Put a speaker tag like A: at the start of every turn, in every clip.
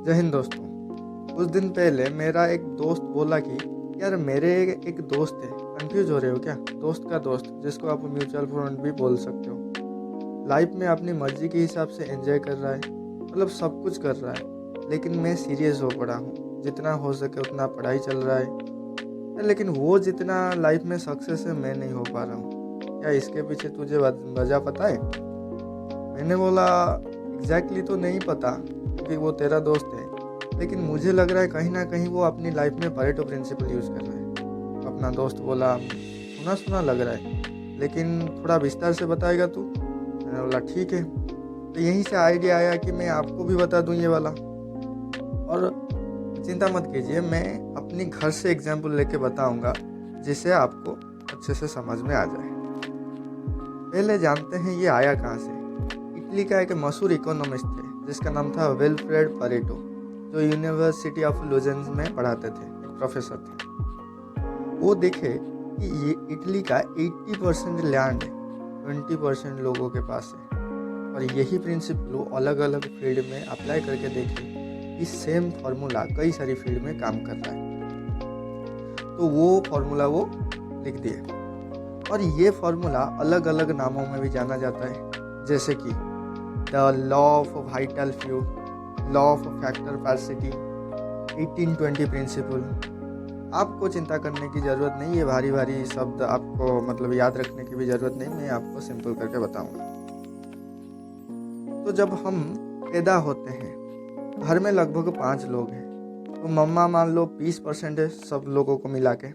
A: जय हिंद दोस्तों। कुछ दिन पहले मेरा एक दोस्त बोला कि यार मेरे एक दोस्त है। कंफ्यूज हो रहे हो क्या? दोस्त का दोस्त, जिसको आप म्यूचुअल फंड भी बोल सकते हो, लाइफ में अपनी मर्जी के हिसाब से एंजॉय कर रहा है, मतलब सब कुछ कर रहा है। लेकिन मैं सीरियस हो पड़ा हूँ, जितना हो सके उतना पढ़ाई चल रहा है, लेकिन वो जितना लाइफ में सक्सेस है मैं नहीं हो पा रहा हूँ। क्या इसके पीछे तुझे वजह पता है? मैंने बोला एग्जैक्टली तो नहीं पता, क्योंकि वो तेरा दोस्त है, लेकिन मुझे लग रहा है कहीं ना कहीं वो अपनी लाइफ में परेटो प्रिंसिपल यूज़ कर रहा है। अपना दोस्त बोला सुना सुना लग रहा है, लेकिन थोड़ा विस्तार से बताएगा तू? मैंने बोला ठीक है। तो यहीं से आइडिया आया कि मैं आपको भी बता दूं ये वाला। और चिंता मत कीजिए, मैं अपनी घर से एग्जाम्पल लेके बताऊंगा, जिससे आपको अच्छे से समझ में आ जाए। पहले जानते हैं ये आया कहाँ से। इटली का एक मशहूर इकोनॉमिस्ट थे जिसका नाम था विल्फ्रेड परेटो, जो यूनिवर्सिटी ऑफ लुजेंस में पढ़ाते थे, एक प्रोफेसर थे। वो देखे कि ये इटली का 80% लैंड 20% लोगों के पास है, और यही प्रिंसिपल वो अलग अलग फील्ड में अप्लाई करके देखे कि सेम फार्मूला कई सारी फील्ड में काम कर रहा है। तो वो फार्मूला वो लिख दिए, और ये फार्मूला अलग अलग नामों में भी जाना जाता है, जैसे कि the law of vital few, law of factor sparsity, 18-20 principle. आपको चिंता करने की ज़रूरत नहीं, ये भारी भारी शब्द आपको मतलब याद रखने की भी ज़रूरत नहीं, मैं आपको सिंपल करके बताऊंगा। तो जब हम पैदा होते हैं, घर में लगभग 5 लोग हैं, तो मम्मा मान लो 20% है, सब लोगों को मिला के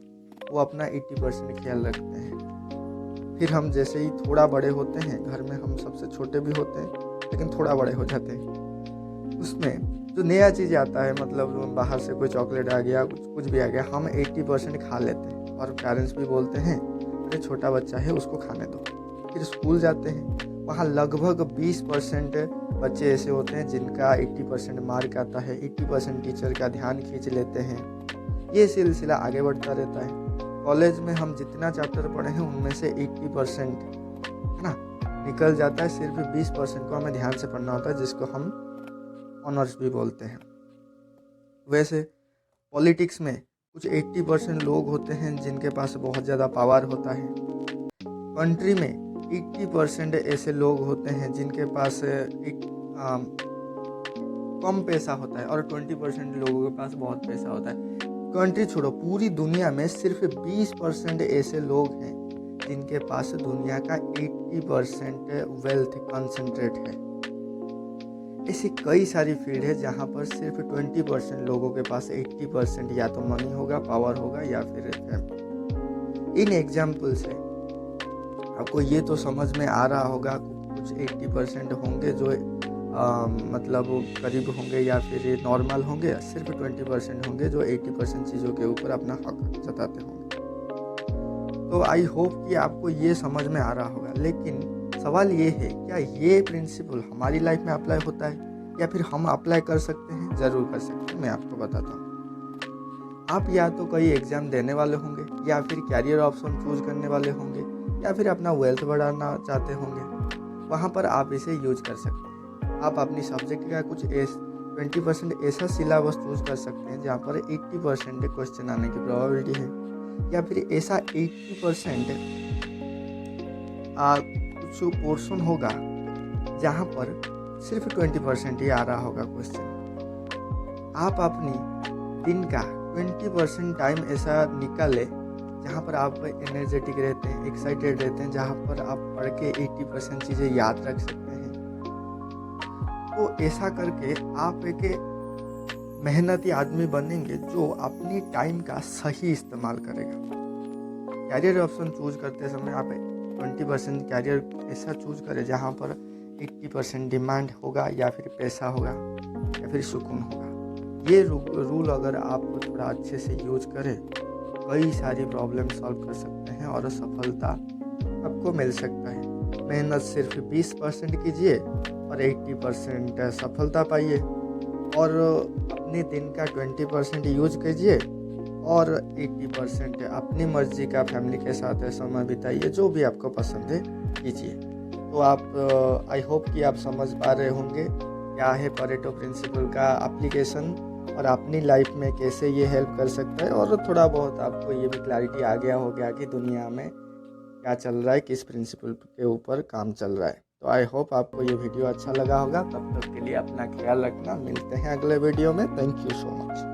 A: वो अपना 80% ख्याल रखते हैं। फिर हम जैसे ही थोड़ा बड़े होते हैं, घर में हम सबसे छोटे भी होते हैं, लेकिन थोड़ा बड़े हो जाते हैं, उसमें जो नया चीज़ आता है, मतलब बाहर से कोई चॉकलेट आ गया, कुछ भी आ गया, हम 80% खा लेते हैं, और पेरेंट्स भी बोलते हैं अरे छोटा बच्चा है उसको खाने दो। फिर स्कूल जाते हैं, वहाँ लगभग 20% बच्चे ऐसे होते हैं जिनका 80% मार्क आता है, 80% टीचर का ध्यान खींच लेते हैं। ये सिलसिला आगे बढ़ता रहता है। कॉलेज में हम जितना चैप्टर पढ़े हैं उनमें से 80% है ना निकल जाता है, सिर्फ 20% को हमें ध्यान से पढ़ना होता है, जिसको हम ऑनर्स भी बोलते हैं। वैसे पॉलिटिक्स में कुछ 80% लोग होते हैं जिनके पास बहुत ज़्यादा पावर होता है। कंट्री में 80% ऐसे लोग होते हैं जिनके पास कम पैसा होता है, और 20% लोगों के पास बहुत पैसा होता है। कंट्री छोड़ो, पूरी दुनिया में सिर्फ 20% ऐसे लोग हैं जिनके पास दुनिया का 80% वेल्थ कंसंट्रेट है। ऐसी कई सारी फील्ड है जहाँ पर सिर्फ 20% लोगों के पास 80% या तो मनी होगा, पावर होगा, या फिर फैमिली। इन एग्जाम्पल से आपको ये तो समझ में आ रहा होगा कुछ 80% होंगे जो मतलब करीब होंगे या फिर नॉर्मल होंगे, सिर्फ 20% होंगे जो 80% चीज़ों के ऊपर अपना हक जताते होंगे। तो आई होप कि आपको ये समझ में आ रहा होगा। लेकिन सवाल ये है, क्या ये प्रिंसिपल हमारी लाइफ में अप्लाई होता है, या फिर हम अप्लाई कर सकते हैं? ज़रूर कर सकते हैं, मैं आपको बताता हूँ। आप या तो कोई एग्ज़ाम देने वाले होंगे, या फिर कैरियर ऑप्शन चूज करने वाले होंगे, या फिर अपना वेल्थ बढ़ाना चाहते होंगे, वहाँ पर आप इसे यूज कर सकते हैं। आप अपनी सब्जेक्ट का कुछ 20% ऐसा सिलेबस चूज कर सकते हैं जहाँ पर 80% क्वेश्चन आने की प्रोबेबिलिटी है, या फिर ऐसा 80% कुछ पोर्शन होगा जहाँ पर सिर्फ 20% ही आ रहा होगा क्वेश्चन। आप अपनी दिन का 20% टाइम ऐसा निकाले जहाँ पर आप एनर्जेटिक रहते हैं, एक्साइटेड रहते हैं, जहाँ पर आप पढ़ के 80% चीज़ें याद रख सकते हैं। तो ऐसा करके आप एक मेहनती आदमी बनेंगे जो अपनी टाइम का सही इस्तेमाल करेगा। कैरियर ऑप्शन चूज करते समय आप 20% कैरियर ऐसा चूज करें जहाँ पर 80% डिमांड होगा, या फिर पैसा होगा, या फिर सुकून होगा। ये रूल अगर आप थोड़ा अच्छे से यूज करें, कई सारी प्रॉब्लम सॉल्व कर सकते हैं और सफलता आपको मिल सकता है। मेहनत सिर्फ 20% कीजिए और 80% सफलता पाइए, और अपने दिन का 20% यूज कीजिए, और 80% अपनी मर्जी का फैमिली के साथ समय बिताइए, जो भी आपको पसंद है कीजिए। तो आप आई होप कि आप समझ पा रहे होंगे क्या है परेटो प्रिंसिपल का एप्लीकेशन और अपनी लाइफ में कैसे ये हेल्प कर सकता है, और थोड़ा बहुत आपको ये भी क्लैरिटी आ गया हो गया कि दुनिया में क्या चल रहा है, किस प्रिंसिपल के ऊपर काम चल रहा है। तो आई होप आपको ये वीडियो अच्छा लगा होगा। तब तक के लिए अपना ख्याल रखना, मिलते हैं अगले वीडियो में। Thank you so much.